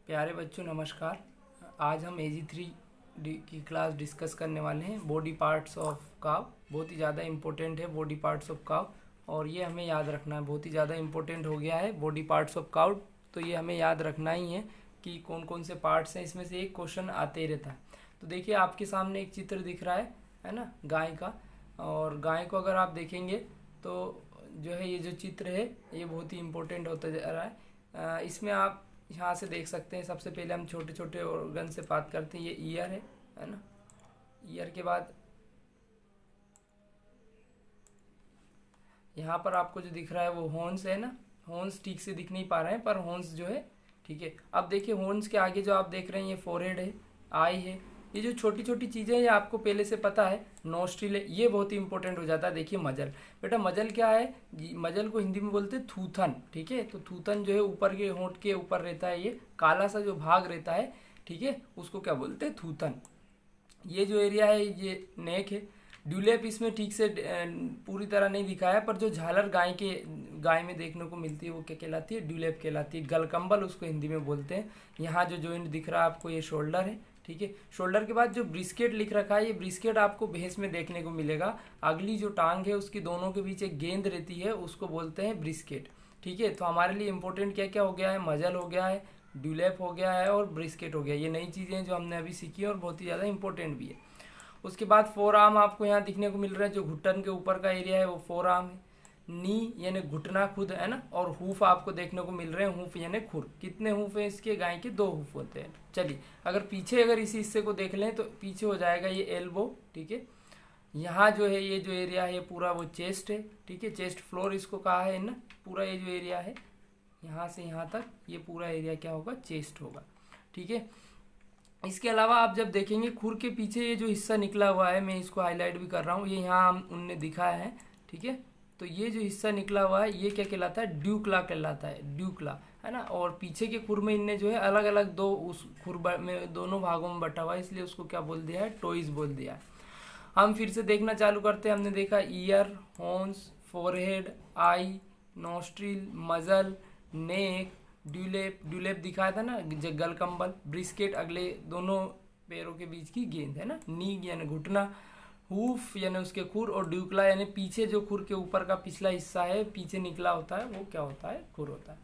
प्यारे बच्चों नमस्कार। आज हम AG3 की क्लास डिस्कस करने वाले हैं बॉडी पार्ट्स ऑफ काव। बहुत ही ज़्यादा इम्पोर्टेंट है बॉडी पार्ट्स ऑफ काव, और ये हमें याद रखना है। बहुत ही ज़्यादा इम्पोर्टेंट हो गया है बॉडी पार्ट्स ऑफ काव, तो ये हमें याद रखना ही है कि कौन कौन से पार्ट्स हैं। इसमें से एक क्वेश्चन आते ही रहता है। तो देखिए आपके सामने एक चित्र दिख रहा है ना, गाय का। और गाय को अगर आप देखेंगे तो जो है ये जो चित्र है ये बहुत ही इम्पोर्टेंट होता जा रहा है। इसमें आप यहाँ से देख सकते हैं। सबसे पहले हम छोटे छोटे ऑर्गन से बात करते हैं। ये ईयर है ना। ईयर के बाद यहाँ पर आपको जो दिख रहा है वो हॉर्न्स है ना। हॉर्न्स ठीक से दिख नहीं पा रहे हैं, पर हॉर्न्स जो है ठीक है। अब देखिए हॉर्न्स के आगे जो आप देख रहे हैं ये फोरहेड है, आई है। ये जो छोटी छोटी चीज़ें हैं ये आपको पहले से पता है। नोस्ट्रिल है, ये बहुत ही इंपॉर्टेंट हो जाता है। देखिए मजल, बेटा मजल क्या है? मजल को हिंदी में बोलते हैं थूथन, ठीक है। तो थूथन जो है ऊपर के होंठ के ऊपर रहता है। ये काला सा जो भाग रहता है, ठीक है, उसको क्या बोलते हैं? थूथन। ये जो एरिया है ये नेक है। ड्यूलेप इसमें ठीक से पूरी तरह नहीं दिखा है, पर जो झालर गाय में देखने को मिलती है वो क्या कहलाती है? ड्यूलेप कहलाती है। गलकंबल उसको हिंदी में बोलते हैं। यहाँ जो जॉइंट दिख रहा है आपको ये शोल्डर है, ठीक है। शोल्डर के बाद जो ब्रिस्केट लिख रखा है, ये ब्रिस्केट आपको भैंस में देखने को मिलेगा। अगली जो टांग है उसकी दोनों के बीच एक गेंद रहती है, उसको बोलते हैं ब्रिस्केट, ठीक है। तो हमारे लिए इंपॉर्टेंट क्या क्या हो गया है? मजल हो गया है, ड्यूलेप हो गया है और ब्रिस्केट हो गया। ये नई चीज़ें हैं जो हमने अभी सीखी है और बहुत ही ज़्यादा इंपॉर्टेंट भी है। उसके बाद फोर आर्म आपको यहाँ दिखने को मिल रहा है। जो घुटन के ऊपर का एरिया है वो फोर आर्म है। नी यानी घुटना खुद है ना। और हूफ आपको देखने को मिल रहे हैं। हूफ यानी खुर। कितने हूफ हैं इसके? गाय के 2 हूफ होते हैं। चलिए अगर इसी हिस्से को देख लें तो पीछे हो जाएगा ये एल्बो, ठीक है। यहाँ जो है ये जो एरिया है पूरा वो चेस्ट है, ठीक है। चेस्ट फ्लोर इसको कहा है ना। पूरा ये जो एरिया है यहाँ से यहाँ तक ये पूरा एरिया क्या होगा? चेस्ट होगा, ठीक है। इसके अलावा आप जब देखेंगे खुर के पीछे ये जो हिस्सा निकला हुआ है, मैं इसको हाईलाइट भी कर रहा हूँ, ये यहाँ उनने दिखाया है, ठीक है। तो ये जो हिस्सा निकला हुआ है ये क्या कहलाता है? ड्यूक्ला कहलाता है। ड्यूक्ला है ना। और पीछे के खुर में इनने जो है अलग अलग दो उस खुर में दोनों भागों में बटा हुआ है, इसलिए उसको क्या बोल दिया है? टोइज बोल दिया है। हम फिर से देखना चालू करते हैं। हमने देखा ईयर, हॉर्न्स, फोरहेड, आई, नोस्ट्रिल, मजल, नेक, ड्यूलेप दिखाया था ना, गलकंबल, ब्रिस्केट अगले दोनों पैरों के बीच की गेंद है ना। नी यानी घुटना, हूफ यानी उसके खुर, और ड्यूक्ला यानी पीछे जो खुर के ऊपर का पिछला हिस्सा है पीछे निकला होता है वो क्या होता है? खुर होता है,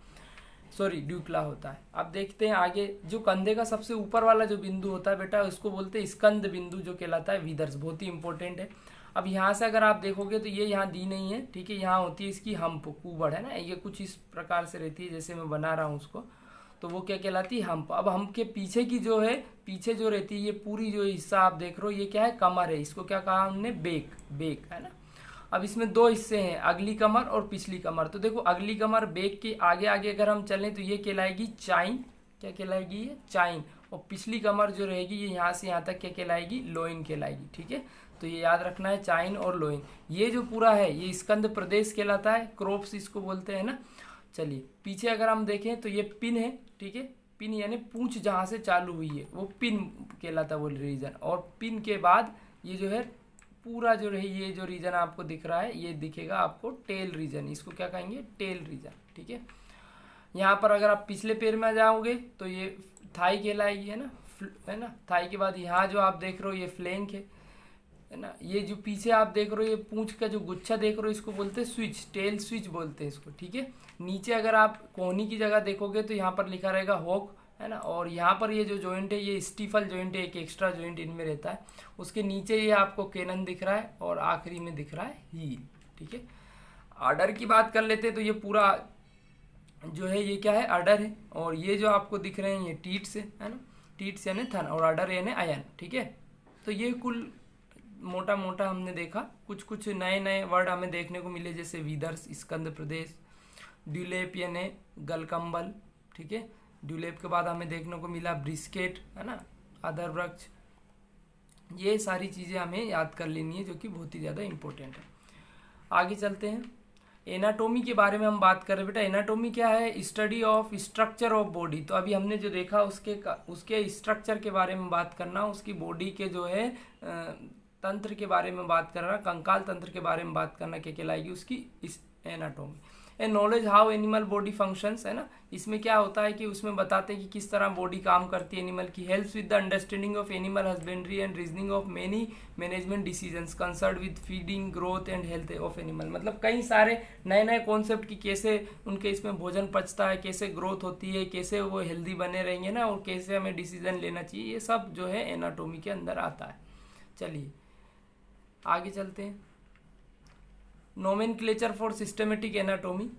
सॉरी ड्यूक्ला होता है। अब देखते हैं आगे। जो कंधे का सबसे ऊपर वाला जो बिंदु होता है बेटा उसको बोलते हैं स्कंद बिंदु, जो कहलाता है विदर्स। बहुत ही इंपॉर्टेंट है। अब यहाँ से अगर आप देखोगे तो ये यहाँ दी नहीं है, ठीक है। यहाँ होती है इसकी हम्प, कुबड़ है ना। ये कुछ इस प्रकार से रहती है जैसे मैं बना रहा हूँ उसको, तो वो क्या कहलाती है? हम्प। अब हम्प के पीछे की जो है, पीछे जो रहती है ये पूरी जो हिस्सा आप देख रहे हो ये क्या है? कमर है। इसको क्या कहा हमने? बेक है ना। अब इसमें 2 हिस्से हैं, अगली कमर और पिछली कमर। तो देखो अगली कमर बेक के आगे आगे अगर हम चलें तो ये कहलाएगी चाइन। क्या कहलाएगी? ये चाइन। और पिछली कमर जो रहेगी ये यहाँ से यहाँ तक क्या कहलाएगी? लोइन कहलाएगी, ठीक है। तो ये याद रखना है, चाइन और लोइन। ये जो पूरा है ये स्कंद प्रदेश कहलाता है। क्रोप्स इसको बोलते हैं ना। चलिए पीछे अगर हम देखें तो ये पिन है, ठीक है। पिन यानी पूंछ जहाँ से चालू हुई है वो पिन कहलाता है वो रीजन। और पिन के बाद ये जो है पूरा जो रही ये जो रीजन आपको दिख रहा है ये दिखेगा आपको टेल रीजन। इसको क्या कहेंगे? टेल रीजन, ठीक है। यहाँ पर अगर आप पिछले पैर में जाओगे तो ये थाई कहलाएगी, है ना। थाई के बाद यहाँ जो आप देख रहे हो ये फ्लैंक है ना। ये जो पीछे आप देख रहे हो ये पूंछ का जो गुच्छा देख रहे हो इसको बोलते हैं स्विच, टेल स्विच बोलते हैं इसको, ठीक है। नीचे अगर आप कोहनी की जगह देखोगे तो यहाँ पर लिखा रहेगा हॉक, है ना। और यहाँ पर ये जो जॉइंट है ये स्टीफल जॉइंट है, एक एक्स्ट्रा जॉइंट इनमें रहता है। उसके नीचे ये आपको कैनन दिख रहा है और आखिरी में दिख रहा है हील, ठीक है। आर्डर की बात कर लेते हैं तो ये पूरा जो है ये क्या है? आर्डर है। और ये जो आपको दिख रहे हैं ये टीट्स है ना। टीट्स यानी थन और आर्डर यानी आयन, ठीक है। तो ये कुल मोटा मोटा हमने देखा। कुछ नए नए वर्ड हमें देखने को मिले जैसे विदर्स, स्कंद प्रदेश, ड्यूलेप यानी गलकंबल, ठीक है। ड्यूलेप के बाद हमें देखने को मिला ब्रिस्केट, है ना, आधार वृक्ष। ये सारी चीज़ें हमें याद कर लेनी है जो कि बहुत ही ज़्यादा इंपॉर्टेंट है। आगे चलते हैं। एनाटोमी के बारे में हम बात कर रहे हैं बेटा। एनाटोमी क्या है? Study of structure of body. तो अभी हमने जो देखा उसके स्ट्रक्चर के बारे में बात करना, उसकी बॉडी के जो है तंत्र के बारे में बात करना, कंकाल तंत्र के बारे में बात करना क्या कहलाएगी? उसकी anatomy. A knowledge how animal body functions, है ना। इसमें क्या होता है कि उसमें बताते हैं कि किस तरह बॉडी काम करती है एनिमल की। Helps with the understanding of animal husbandry and reasoning of many management decisions concern with feeding growth and health of animal. मतलब कई सारे नए नए कॉन्सेप्ट की कैसे उनके इसमें भोजन पचता है, कैसे ग्रोथ होती है, कैसे वो हेल्दी बने रहेंगे ना, और कैसे हमें डिसीजन लेना चाहिए, ये सब जो है एनाटोमी के अंदर आता है। चलिए आगे चलते हैं। नोमेनक्लेचर फॉर सिस्टमेटिक एनाटोमी,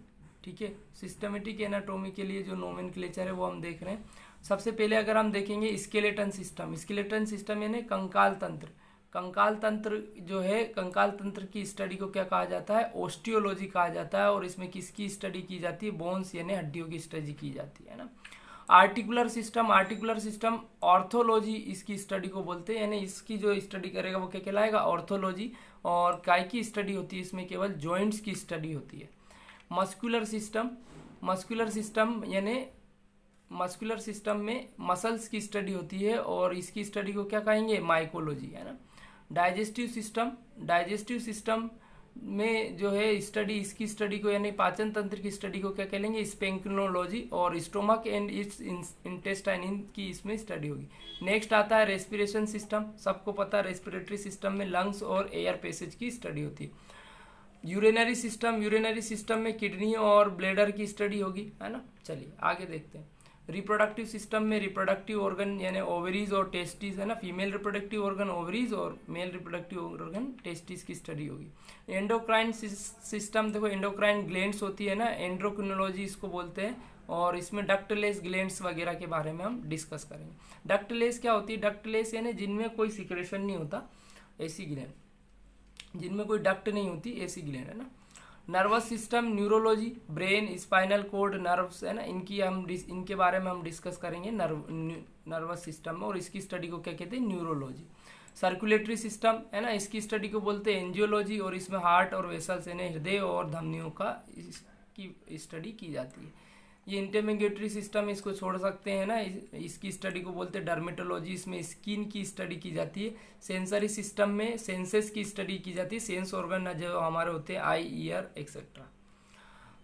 ठीक है। सिस्टमेटिक एनाटोमी के लिए जो नोमेनक्लेचर है वो हम देख रहे हैं। सबसे पहले अगर हम देखेंगे स्केलेटन सिस्टम, स्केलेटन सिस्टम यानी कंकाल तंत्र। कंकाल तंत्र जो है, कंकाल तंत्र की स्टडी को क्या कहा जाता है, ओस्टियोलॉजी कहा जाता है। और इसमें किसकी स्टडी की जाती है, बोन्स यानी हड्डियों की स्टडी की जाती है ना। Articular system, articular system orthology इसकी स्टडी को बोलते हैं, यानी इसकी जो स्टडी करेगा वो क्या कहलाएगा, ऑर्थोलॉजी। और काय की स्टडी होती है इसमें, केवल जॉइंट्स की स्टडी होती है। मस्कुलर सिस्टम, मस्कुलर सिस्टम यानी मस्कुलर सिस्टम में मसल्स की स्टडी होती है, और इसकी स्टडी को क्या कहेंगे, माइकोलॉजी, है ना। डाइजेस्टिव सिस्टम, डाइजेस्टिव सिस्टम में जो है स्टडी, इसकी स्टडी को यानी पाचन तंत्र की स्टडी को क्या कहेंगे, स्पेंक्नोलॉजी। और स्टोमक एंड इट्स इंटेस्टाइन की इसमें स्टडी होगी। नेक्स्ट आता है रेस्पिरेशन सिस्टम। सबको पता है रेस्पिरेटरी सिस्टम में लंग्स और एयर पैसेज की स्टडी होती है। यूरिनरी सिस्टम, यूरिनरी सिस्टम में किडनी और ब्लैडर की स्टडी होगी, है ना। चलिए आगे देखते हैं। रिप्रोडक्टिव सिस्टम में रिप्रोडक्टिव ऑर्गन यानी ओवरीज और टेस्टिस, है ना। फीमेल रिप्रोडक्टिव ऑर्गन ओवरीज और मेल रिप्रोडक्टिव ऑर्गन टेस्टिस की स्टडी होगी। एंडोक्राइन सिस्टम, देखो एंडोक्राइन ग्लैंड्स होती है ना, एंड्रोक्रिनोलॉजी इसको बोलते हैं। और इसमें डक्टलेस ग्लैंड्स वगैरह के बारे में हम डिस्कस करेंगे। डक्टलेस क्या होती है, डक्टलेस यानी जिनमें कोई सिक्रेशन नहीं होता, ऐसी ग्लैंड, जिनमें कोई डक्ट नहीं होती, ऐसी ग्लैंड, है ना। Nervous system, neurology, brain, spinal cord, nerves, है ना, इनके बारे में हम डिस्कस करेंगे नर्वस सिस्टम में। और इसकी स्टडी को क्या कहते हैं, न्यूरोलॉजी। सर्कुलेटरी सिस्टम, है ना, इसकी स्टडी को बोलते हैं एंजियोलॉजी। और इसमें हार्ट और वेसल्स यानी हृदय और धमनियों का इसकी स्टडी की जाती है। ये इंटरमिगेटरी सिस्टम, इसको छोड़ सकते हैं ना, इसकी स्टडी को बोलते हैं डर्मेटोलॉजी। इसमें स्किन की स्टडी की जाती है। सेंसरी सिस्टम में सेंसेस की स्टडी की जाती है, सेंस ऑर्गन जो हमारे होते हैं, आई, ईयर एक्सेट्रा।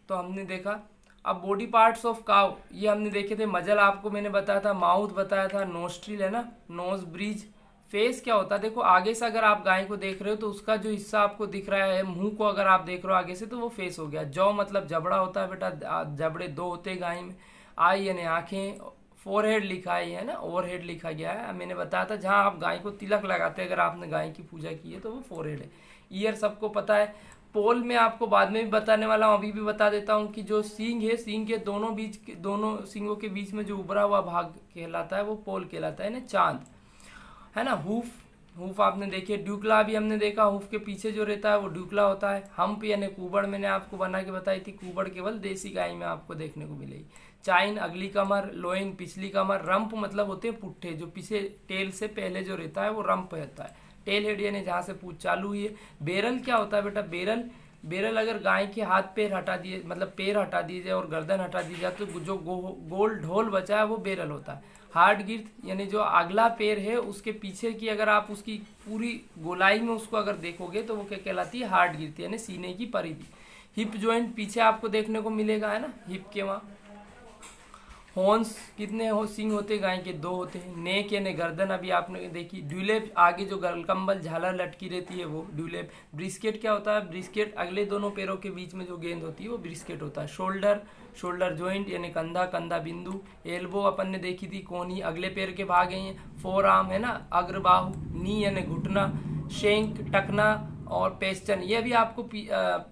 तो हमने देखा। अब बॉडी पार्ट्स ऑफ काउ, ये हमने देखे थे। मजल आपको मैंने बताया था, माउथ बताया था, नोस्ट्रिल, है ना, नोज ब्रिज। फेस क्या होता है, देखो आगे से अगर आप गाय को देख रहे हो तो उसका जो हिस्सा आपको दिख रहा है, मुंह को अगर आप देख रहे हो आगे से तो वो फेस हो गया। जौ मतलब जबड़ा होता है बेटा, जबड़े दो होते हैं गाय में। आई यानी आंखें, फोरहेड लिखा है ना, ओवरहेड लिखा गया है। मैंने बताया था जहाँ आप गाय को तिलक लगाते हैं, अगर आपने गाय की पूजा की है तो वो फोरहेड है। ईयर सबको पता है। पोल में आपको बाद में भी बताने वाला हूँ, अभी भी बता देता हूँ कि जो सींग है, सींग के दोनों सींगों के बीच में जो उभरा हुआ भाग कहलाता है वो पोल कहलाता है ना, चांद, है ना। हूफ आपने देखी, ड्यूकला भी हमने देखा, हूफ के पीछे जो रहता है वो ड्यूकला होता है। हम्प यानी कुबड़, मैंने आपको बना के बताई थी, कुबड़ केवल देसी गाय में आपको देखने को मिलेगी। चाइन अगली कमर, लोइंग पिछली कमर, रंप मतलब होते हैं पुट्ठे, जो पीछे टेल से पहले जो रहता है वो रंप रहता है। टेल हेड यानी जहाँ से पूंछ चालू हुई है। बेरल क्या होता है बेटा, बेरल अगर गाय के हाथ पैर हटा दिए, मतलब पैर हटा दिए जाए और गर्दन हटा दी जाए तो जो गोल ढोल बचा है वो बेरल होता है। हार्ड गिर्थ यानी जो अगला पैर है उसके पीछे की अगर आप उसकी पूरी गोलाई में उसको अगर देखोगे तो वो क्या कहलाती है, हार्ड गिर्थ यानी सीने की परिधि। हिप जॉइंट पीछे आपको देखने को मिलेगा, है ना, हिप के वहाँ। हॉर्न्स कितने सिंग होते गाय के, 2 होते हैं। नेक यानी गर्दन अभी आपने देखी। ड्यूलेप आगे जो गलकम्बल झालर लटकी रहती है वो ड्यूलेप। ब्रिस्केट क्या होता है, ब्रिस्केट अगले दोनों पैरों के बीच में जो गेंद होती है वो ब्रिस्केट होता है। शोल्डर जॉइंट यानी कंधा बिंदु। एल्बो अपन ने देखी थी, कोनी अगले पैर के भाग हैं। फोर आर्म है ना, अग्रबाहु। नी यानी घुटना। शेंक टकना और पेस्चन, ये भी आपको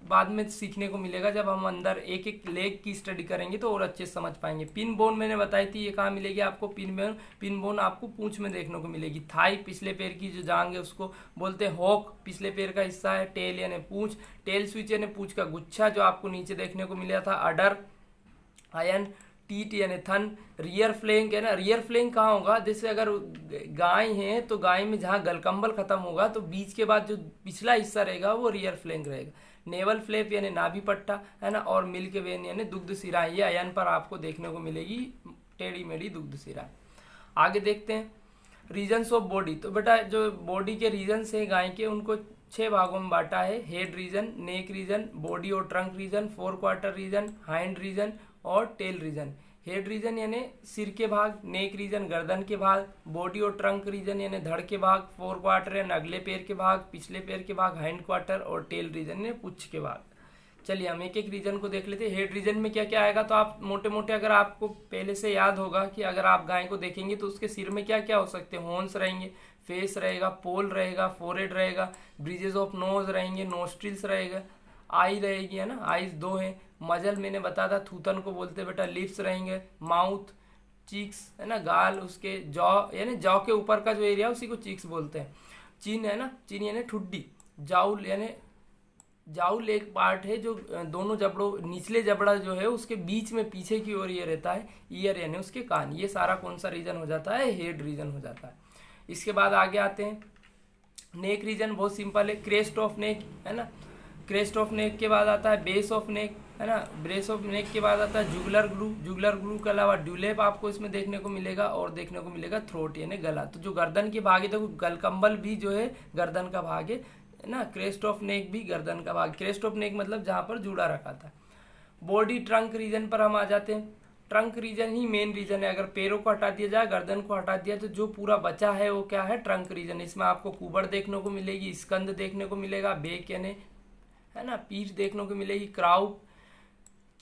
बाद में सीखने को मिलेगा जब हम अंदर एक एक लेग की स्टडी करेंगे तो और अच्छे से समझ पाएंगे। पिन बोन मैंने बताई थी, ये कहाँ मिलेगी आपको, पिन बोन आपको पूंछ में देखने को मिलेगी। थाई पिछले पैर की जो जांग है उसको बोलते हैं हॉक, पिछले पैर का हिस्सा है। टेल यानी पूंछ, टेल स्विच यानी पूंछ का गुच्छा जो आपको नीचे देखने को मिला था। अडर, आयन, टीट यानी थन। रियर फ्लैंक है ना, रियर फ्लैंक कहाँ होगा, जैसे अगर गाय है तो गाय में जहाँ गलकम्बल खत्म होगा तो बीच के बाद जो पिछला हिस्सा रहेगा वो रियर फ्लैंक रहेगा। नेवल फ्लैप यानी नाभि पट्टा, है ना, और मिल्क वेन यानी दुग्ध सिरा, ये अयन पर आपको देखने को मिलेगी, टेढ़ी मेढ़ी दुग्ध सिरा। आगे देखते हैं रीजन्स ऑफ बॉडी। तो बेटा जो बॉडी के रीजन्स है गाय के, उनको 6 भागों में बांटा है। Head region, neck region, body और trunk region, 4 quarter region, hind region और टेल रीजन। हेड रीजन यानी सिर के भाग, नेक रीजन गर्दन के भाग, बॉडी और ट्रंक रीजन यानी धड़ के भाग, 4 क्वार्टर यानी अगले पैर के भाग, पिछले पैर के भाग, हाइंड क्वार्टर और टेल रीजन यानी पुच्छ के भाग। चलिए हम एक एक रीजन को देख लेते हैं। हेड रीजन में क्या क्या आएगा, तो आप मोटे मोटे अगर आपको पहले से याद होगा कि अगर आप गाय को देखेंगे तो उसके सिर में क्या क्या हो सकते हैं, हॉर्न्स रहेंगे, फेस रहेगा, पोल रहेगा, फोरहेड रहेगा, ब्रिजेस ऑफ नोज रहेंगे, नोस्ट्रिल्स रहेगा, आई रहेगी, है ना, आईज 2 हैं, मजल मैंने बताया था थूथन को बोलते बेटा, लिप्स रहेंगे, माउथ, चीक्स, है ना, गाल, उसके जॉ यानी जॉ के ऊपर का जो एरिया उसी को चीक्स बोलते हैं, चिन, है ना, चिन यानी ठुड्डी, जाउल यानी जाउल एक पार्ट है जो दोनों जबड़ों, निचले जबड़ा जो है उसके बीच में पीछे की ओर ये रहता है, ईयर यानी उसके कान। ये सारा कौन सा रीजन हो जाता है, हेड रीजन हो जाता है। इसके बाद आगे आते हैं नेक रीजन, बहुत सिंपल है, क्रेस्ट ऑफ नेक, है ना, क्रेस्ट ऑफ नेक के बाद आता है बेस ऑफ नेक, है ना, बेस ऑफ नेक के बाद आता है जुगलर ग्रू, जुगलर ग्रू के अलावा ड्यूलेप आपको इसमें देखने को मिलेगा और देखने को मिलेगा थ्रोट यानी गला। तो जो गर्दन के भाग है, देखो गलकंबल भी जो है गर्दन का भाग है ना, क्रेस्ट ऑफ नेक भी गर्दन का भाग, क्रेस्ट ऑफ नेक मतलब जहाँ पर जुड़ा रखा था। बॉडी ट्रंक रीजन पर हम आ जाते हैं। ट्रंक रीजन ही मेन रीजन है, अगर पैरों को हटा दिया जाए, गर्दन को हटा दिया तो जो पूरा बचा है वो क्या है, ट्रंक रीजन। इसमें आपको कुबड़ देखने को मिलेगी, स्कंद देखने को मिलेगा, बेक यानी, है ना, पीठ देखने को मिलेगी, क्राउप,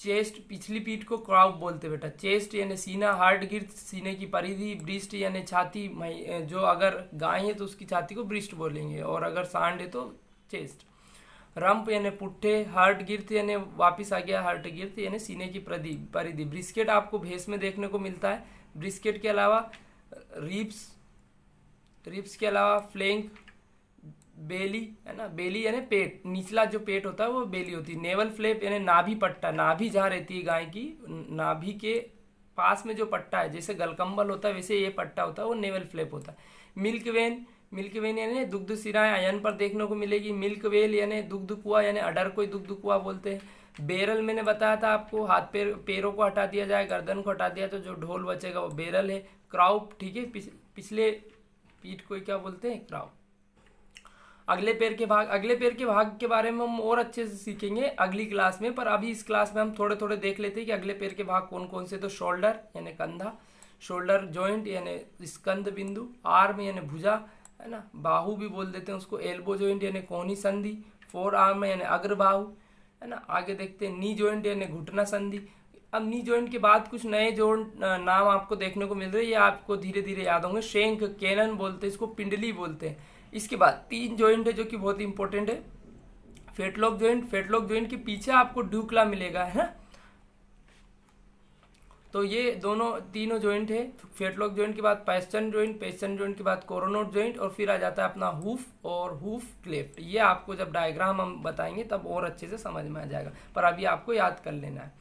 चेस्ट, पिछली पीठ को क्राउप बोलते बेटा, चेस्ट यानी सीना, हार्ड गिर्द सीने की परिधि, ब्रिस्ट यानी छाती, जो अगर गाय है तो उसकी छाती को ब्रिस्ट बोलेंगे और अगर सांड है तो चेस्ट, रंप यानी पुट्ठे, हार्ट गिर्थ यानी वापिस आ गया हार्ट गिर्थ यानी सीने की परिधि, ब्रिस्केट आपको भैंस में देखने को मिलता है, ब्रिस्केट के अलावा रिब्स, रिब्स के अलावा फ्लैंक, बेली, है ना, बेली यानी पेट, निचला जो पेट होता है वो बेली होती है, नेवल फ्लैप यानी नाभि पट्टा, नाभि जहाँ रहती है गाय की, नाभि के पास में जो पट्टा है, जैसे गलकंबल होता है वैसे ये पट्टा होता है वो नेवल फ्लैप होता है। मिल्क वेन, मिल्क वेन यानी दुग्ध सिराएं आयन पर देखने को मिलेगी, मिल्क वेल यानी दुग्ध कुआ यानी अडर को दुग्ध कुआ बोलते हैं। बेरल मैंने बताया था आपको, हाथ पैरों को हटा दिया जाए, गर्दन को हटा दिया तो जो ढोल बचेगा वो बेरल है। क्राउप, ठीक है, पिछले पीठ को क्या बोलते हैं, क्राउप। अगले पैर के भाग, अगले पैर के भाग के बारे में हम और अच्छे से सीखेंगे अगली क्लास में, पर अभी इस क्लास में हम थोड़े थोड़े देख लेते हैं कि अगले पैर के भाग कौन कौन से। तो शोल्डर यानी कंधा, शोल्डर जॉइंट यानी स्कंद बिंदु, आर्म यानी भुजा, है ना, बाहु भी बोल देते हैं उसको, एल्बो जॉइंट यानी कोहनी संधि, फोर आर्म यानी अग्रबाहु, है ना। आगे देखते हैं नी जॉइंट यानी घुटना संधि। अब नी जॉइंट के बाद कुछ नए जॉइंट नाम आपको देखने को मिल रहे हैं, ये आपको धीरे धीरे याद होंगे। शेंक, कैनन बोलते हैं इसको, पिंडली बोलते हैं। इसके बाद 3 जॉइंट है जो कि बहुत इंपॉर्टेंट है, फेटलॉक जॉइंट, फेटलॉक जॉइंट के पीछे आपको ड्यूक्ला मिलेगा, है ना। तो ये दोनों तीनों जॉइंट है। फेटलॉक जॉइंट के बाद पैस्टन जॉइंट, पैस्टन जॉइंट के बाद कोरोनोड जॉइंट और फिर आ जाता है अपना हूफ और हूफ क्लेफ्ट। ये आपको जब डायग्राम हम बताएंगे तब और अच्छे से समझ में आ जाएगा, पर अभी आपको याद कर लेना है।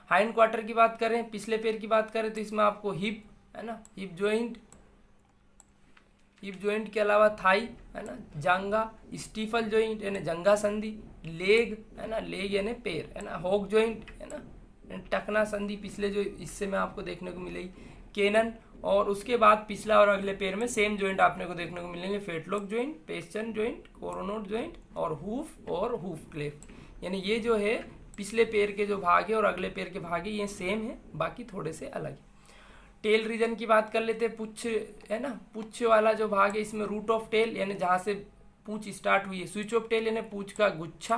हाइंड क्वार्टर की बात करें, पिछले पैर की बात करें तो इसमें आपको हिप, है ना, हिप जॉइंट, हिप जॉइंट के अलावा थाई, है ना, जांगा, स्टीफल जॉइंट यानी जंगा संधि, लेग, है ना, लेग यानी पैर, है ना, हॉक जॉइंट, है ना, टकना संधि पिछले जो हिस्से में आपको देखने को मिलेगी, केनन। और उसके बाद पिछला और अगले पैर में सेम जॉइंट आपने को देखने को मिलेंगे, फेटलॉक जॉइंट, पेस्टन जॉइंट, कोरोनोड जॉइंट और हूफ क्लेफ्ट। यानी ये जो है पिछले पैर के जो भाग है और अगले पैर के भाग है ये सेम है, बाकी थोड़े से अलग है। टेल रीजन की बात कर लेते हैं, पुच्छ, है ना, पुच्छ वाला जो भाग है इसमें रूट ऑफ टेल यानी जहाँ से पूंछ स्टार्ट हुई है, स्विच ऑफ टेल यानी पूंछ का गुच्छा,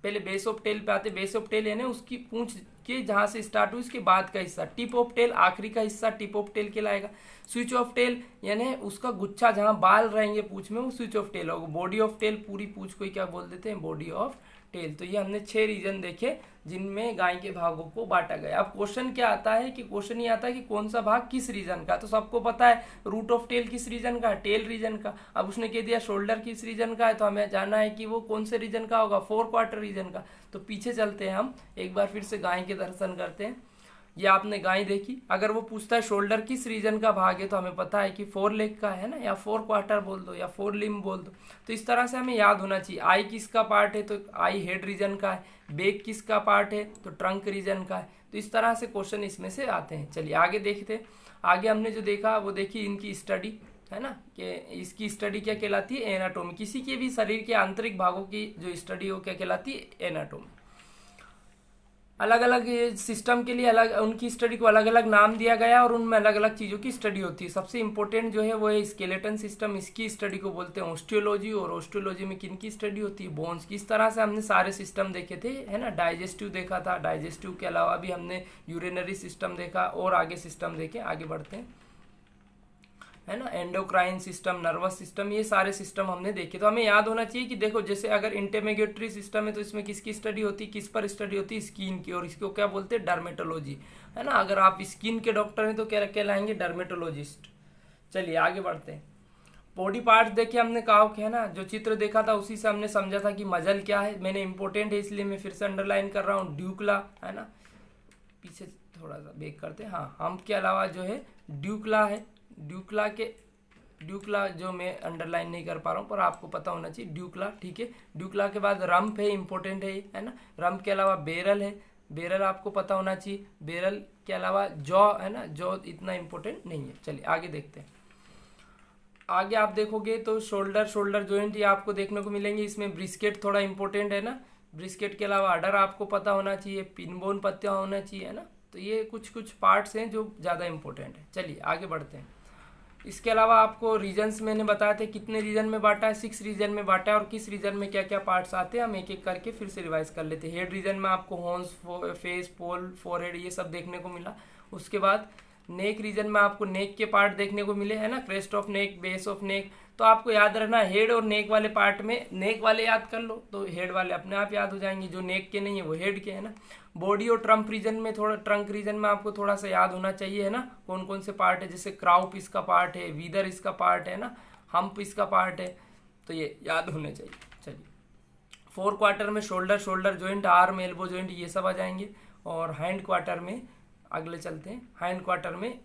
पहले बेस ऑफ टेल पे आते, बेस ऑफ टेल यानी उसकी पूंछ के जहाँ से स्टार्ट हुई उसके बाद का हिस्सा, टिप ऑफ टेल आखिरी का हिस्सा टिप ऑफ टेल कहलाएगा। स्विच ऑफ टेल यानी उसका गुच्छा जहाँ बाल रहेंगे पूंछ में वो स्विच ऑफ टेल होगा। बॉडी ऑफ टेल पूरी पूंछ को क्या बोल देते हैं, बॉडी ऑफ टेल। तो ये हमने 6 रीजन देखे जिनमें गाय के भागों को बांटा गया। अब क्वेश्चन क्या आता है कि क्वेश्चन ये आता है कि कौन सा भाग किस रीजन का, तो सबको पता है रूट ऑफ टेल किस रीजन का है, टेल रीजन का। अब उसने कह दिया शोल्डर किस रीजन का है, तो हमें जानना है कि वो कौन से रीजन का होगा, 4 क्वार्टर रीजन का। तो पीछे चलते हैं हम एक बार फिर से गाय के दर्शन करते हैं। ये आपने गाय देखी, अगर वो पूछता है शोल्डर किस रीजन का भाग है तो हमें पता है कि 4 लेग का है ना, या 4 क्वार्टर बोल दो या 4 लिम्ब बोल दो। तो इस तरह से हमें याद होना चाहिए। आई किसका पार्ट है तो आई हेड रीजन का है, बेक किसका पार्ट है तो ट्रंक रीजन का है। तो इस तरह से क्वेश्चन इसमें से आते हैं। चलिए आगे देखते हैं। आगे हमने जो देखा वो देखी इनकी स्टडी, है ना, कि इसकी स्टडी क्या कहलाती है, एनाटोमी। किसी के भी शरीर के आंतरिक भागों की जो स्टडी हो क्या कहलाती है, एनाटोमी। अलग अलग सिस्टम के लिए अलग उनकी स्टडी को अलग अलग नाम दिया गया और उनमें अलग अलग चीज़ों की स्टडी होती है। सबसे इंपॉर्टेंट जो है वो है स्केलेटन सिस्टम, इसकी स्टडी को बोलते हैं ऑस्टियोलॉजी। और ऑस्टियोलॉजी में किन की स्टडी होती है, बोन्स की। इस तरह से हमने सारे सिस्टम देखे थे, है ना। डाइजेस्टिव देखा था, डाइजेस्टिव के अलावा भी हमने यूरिनरी सिस्टम देखा, और आगे सिस्टम देखे, आगे बढ़ते हैं, है ना। एंडोक्राइन सिस्टम, नर्वस सिस्टम, ये सारे सिस्टम हमने देखे। तो हमें याद होना चाहिए कि देखो, जैसे अगर इंटरमिगेटरी सिस्टम है तो इसमें किसकी स्टडी होती है, किस पर स्टडी होती है, स्किन की। और इसको क्या बोलते हैं, डर्मेटोलॉजी, है ना। अगर आप स्किन के डॉक्टर हैं तो क्या कहलाएंगे, डर्मेटोलॉजिस्ट। चलिए आगे बढ़ते हैं। बॉडी पार्ट्स देखे हमने, कहा है ना, जो चित्र देखा था उसी से हमने समझा था कि मजल क्या है। मैंने इंपॉर्टेंट है इसलिए मैं फिर से अंडरलाइन कर रहा हूँ, ड्यूकला, है ना। पीछे थोड़ा सा बैक करते हैं, हाँ। हम के अलावा जो है ड्यूकला है, ड्यूकला जो मैं अंडरलाइन नहीं कर पा रहा हूँ पर आपको पता होना चाहिए, ड्यूकला, ठीक है। ड्यूकला के बाद रम्प है, इंपॉर्टेंट है ना। रम्प के अलावा बेरल है, बेरल आपको पता होना चाहिए। बेरल के अलावा जॉ, है ना, जॉ इतना इंपॉर्टेंट नहीं है। चलिए आगे देखते हैं। आगे आप देखोगे तो शोल्डर जॉइंट ये आपको देखने को मिलेंगे। इसमें ब्रिस्केट थोड़ा इंपॉर्टेंट है ना। ब्रिस्केट के अलावा अडर आपको पता होना चाहिए, पिनबोन पत्तियाँ होना चाहिए, है ना। तो ये कुछ पार्ट्स हैं जो ज़्यादा इंपॉर्टेंट है। चलिए आगे बढ़ते हैं। इसके अलावा आपको रीजन्स मैंने बताया थे, कितने रीजन में बांटा है, 6 रीजन में बांटा है। और किस रीजन में क्या क्या पार्ट्स आते हैं हम एक एक करके फिर से रिवाइज कर लेते हैं। हेड रीजन में आपको हॉर्न्स, फेस, पोल, फोरहेड ये सब देखने को मिला। उसके बाद नेक रीजन में आपको नेक के पार्ट देखने को मिले, है ना, crest of neck, base of neck. तो आपको याद रखना, हेड और नेक वाले पार्ट में नेक वाले याद कर लो तो हेड वाले अपने आप याद हो जाएंगे, जो नेक के नहीं है वो हेड के, है ना। बॉडी और ट्रंक रीजन में आपको थोड़ा सा याद होना चाहिए, है ना, कौन कौन से पार्ट है। जैसे क्राउप इसका पार्ट है, वीदर इसका पार्ट है ना, हम्प इसका पार्ट है, तो ये याद होने चाहिए। चलिए 4 क्वार्टर में shoulder joint, arm, elbow joint ये सब आ जाएंगे। और हैंड क्वार्टर में अगले चलते हैं। हैंड क्वार्टर में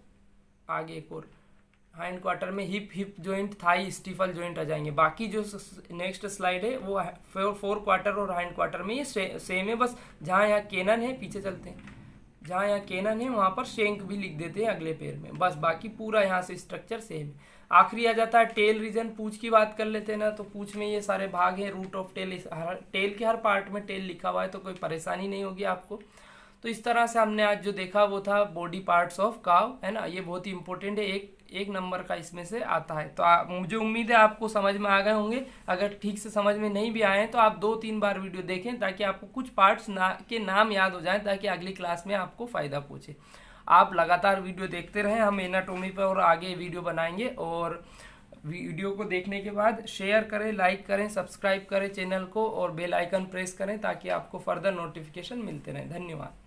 आगे एक और, हैंड क्वार्टर में हिप जॉइंट, थाई, स्टीफल जॉइंट आ जाएंगे। बाकी जो नेक्स्ट स्लाइड है वो 4 क्वार्टर और हैंड क्वार्टर में ये सेम है। बस जहाँ यहाँ केनन है, पीछे चलते हैं, जहाँ यहाँ केनन है वहाँ पर शेंक भी लिख देते हैं अगले पैर में। बस बाकी पूरा यहाँ से स्ट्रक्चर सेम है। आखिरी आ जाता है टेल रीजन। पूंछ की बात कर लेते हैं ना, तो पूंछ में ये सारे भाग हैं। रूट ऑफ टेल, टेल के हर पार्ट में टेल लिखा हुआ है तो कोई परेशानी नहीं होगी आपको। तो इस तरह से हमने आज जो देखा वो था बॉडी पार्ट्स ऑफ काव, है ना। ये बहुत ही इंपॉर्टेंट है, एक नंबर का इसमें से आता है। तो मुझे उम्मीद है आपको समझ में आ गए होंगे। अगर ठीक से समझ में नहीं भी आए हैं तो आप 2-3 बार वीडियो देखें ताकि आपको कुछ पार्ट्स के नाम याद हो जाएं, ताकि अगली क्लास में आपको फ़ायदा पहुँचे। आप लगातार वीडियो देखते रहें, हम एनाटॉमी पर और आगे वीडियो बनाएंगे। और वीडियो को देखने के बाद शेयर करें, लाइक करें, सब्सक्राइब करें चैनल को और बेल आइकन प्रेस करें ताकि आपको फर्दर नोटिफिकेशन मिलते रहें। धन्यवाद।